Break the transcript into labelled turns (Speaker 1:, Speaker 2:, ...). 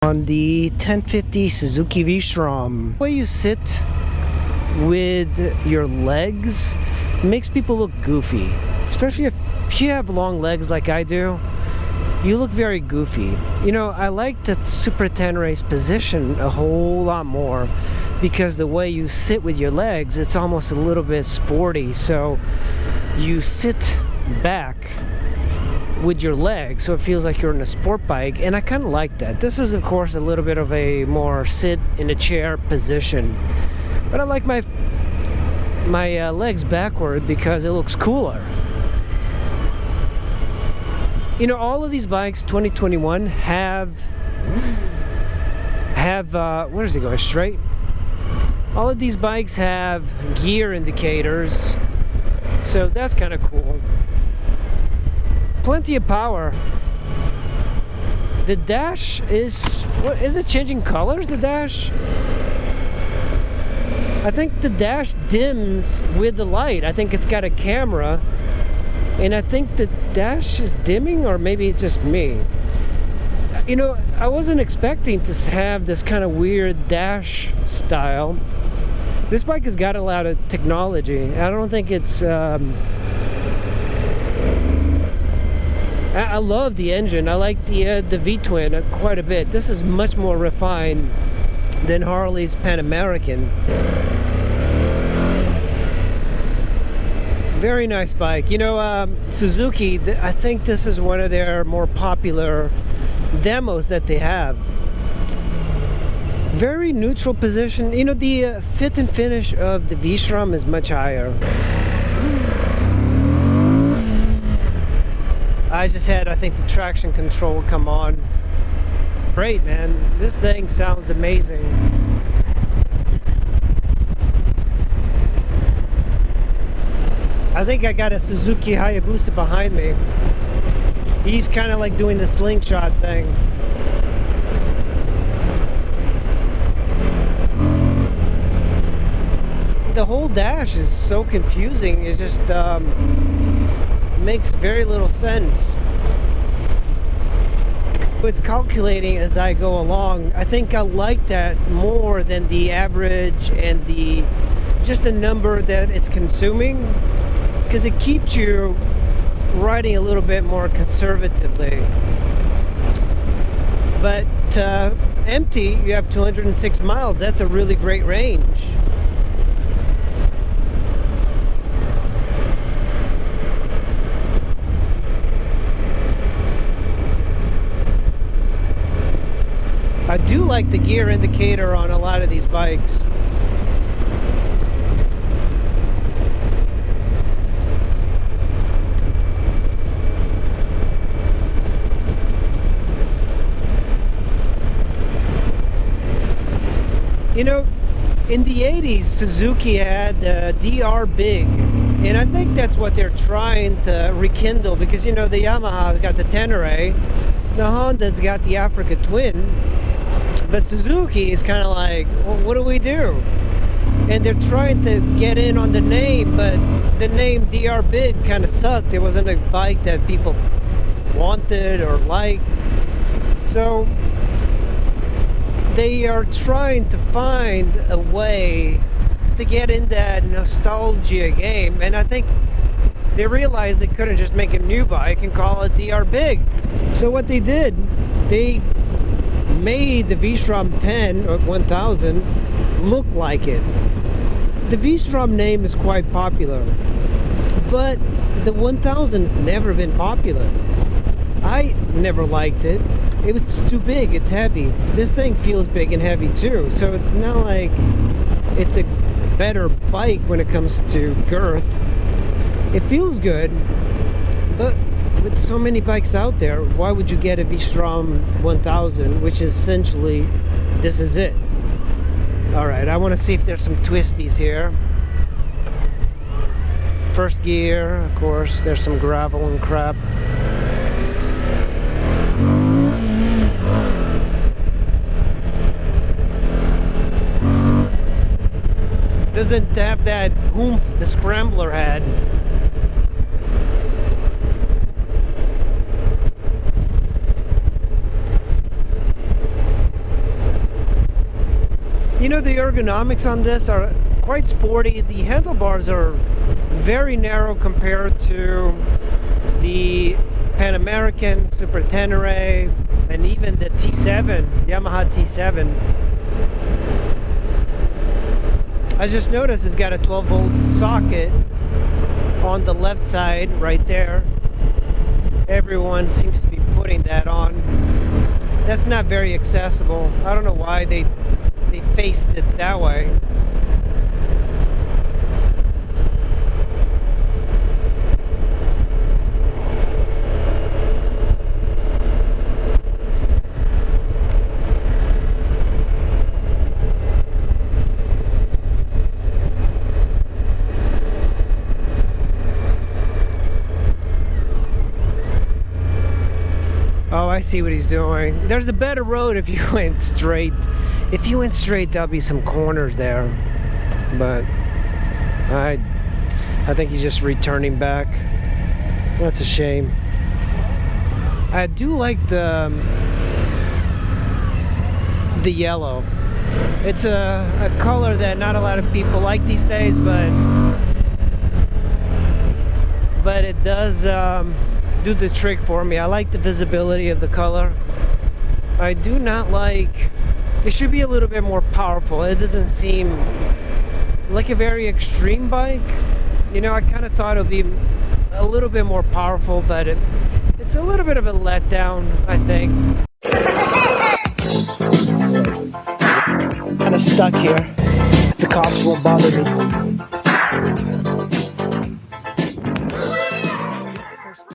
Speaker 1: On the 1050 Suzuki vstrom, the way you sit with your legs makes people look goofy, especially if you have long legs like I do. You look very goofy. You know, I like the super tenere's position a whole lot more because the way you sit with your legs, it's almost a little bit sporty. So you sit back with your legs, so it feels like you're in a sport bike, and I kind of like that. This is, of course, a little bit of a more sit in a chair position, but I like my legs backward because it looks cooler. You know, all of these bikes 2021 have where is it going, straight? All of these bikes have gear indicators, so that's kind of cool. Plenty of power. The dash is, what is it, changing colors, the dash? I think the dash dims with the light. I think it's got a camera, and I think the dash is dimming, or maybe it's just me. You know, I wasn't expecting to have this kind of weird dash style. This bike has got a lot of technology. I don't think it's I love the engine. I like the V-twin quite a bit. This is much more refined than Harley's Pan American. Very nice bike. You know, Suzuki, I think this is one of their more popular demos that they have. Very neutral position. You know, the fit and finish of the V-strom is much higher. I just had, I think, the traction control come on. Great, man. This thing sounds amazing. I think I got a Suzuki Hayabusa behind me. He's kind of like doing the slingshot thing. The whole dash is so confusing. It just makes very little sense. It's calculating as I go along. I think I like that more than the average and the just a number that it's consuming, because it keeps you riding a little bit more conservatively. But empty, you have 206 miles. That's a really great range. I do like the gear indicator on a lot of these bikes. You know, in the 80s, Suzuki had DR Big, and I think that's what they're trying to rekindle, because, you know, the Yamaha's got the Tenere, the Honda's got the Africa Twin, but Suzuki is kind of like, well, what do we do? And they're trying to get in on the name, but the name DR Big kind of sucked. It wasn't a bike that people wanted or liked. So they are trying to find a way to get in that nostalgia game, and I think they realized they couldn't just make a new bike and call it DR Big. So what they did, they made the vstrom 10 or 1000 look like it. The vstrom name is quite popular, but the 1000 has never been popular. I never liked it. It was too big, it's heavy. This thing feels big and heavy too, so it's not like it's a better bike when it comes to girth. It feels good, but with so many bikes out there, why would you get a vstrom 1000, which is essentially, this is it. Alright, I want to see if there's some twisties here. First gear, of course, there's some gravel and crap. Doesn't have that oomph the Scrambler had. You know, the ergonomics on this are quite sporty. The handlebars are very narrow compared to the Pan American, Super Tenere, and even the T7, Yamaha T7. I just noticed it's got a 12-volt socket on the left side right there. Everyone seems to be putting that on. That's not very accessible. I don't know why they faced it that way. Oh, I see what he's doing. There's a better road if you went straight. If you went straight, there'll be some corners there. But I think he's just returning back. That's a shame. I do like the yellow. It's a color that not a lot of people like these days, but it does do the trick for me. I like the visibility of the color. I do not like, it should be a little bit more powerful. It doesn't seem like a very extreme bike. You know, I kind of thought it would be a little bit more powerful, but it's a little bit of a letdown, I think. Kind of stuck here. The cops won't bother me.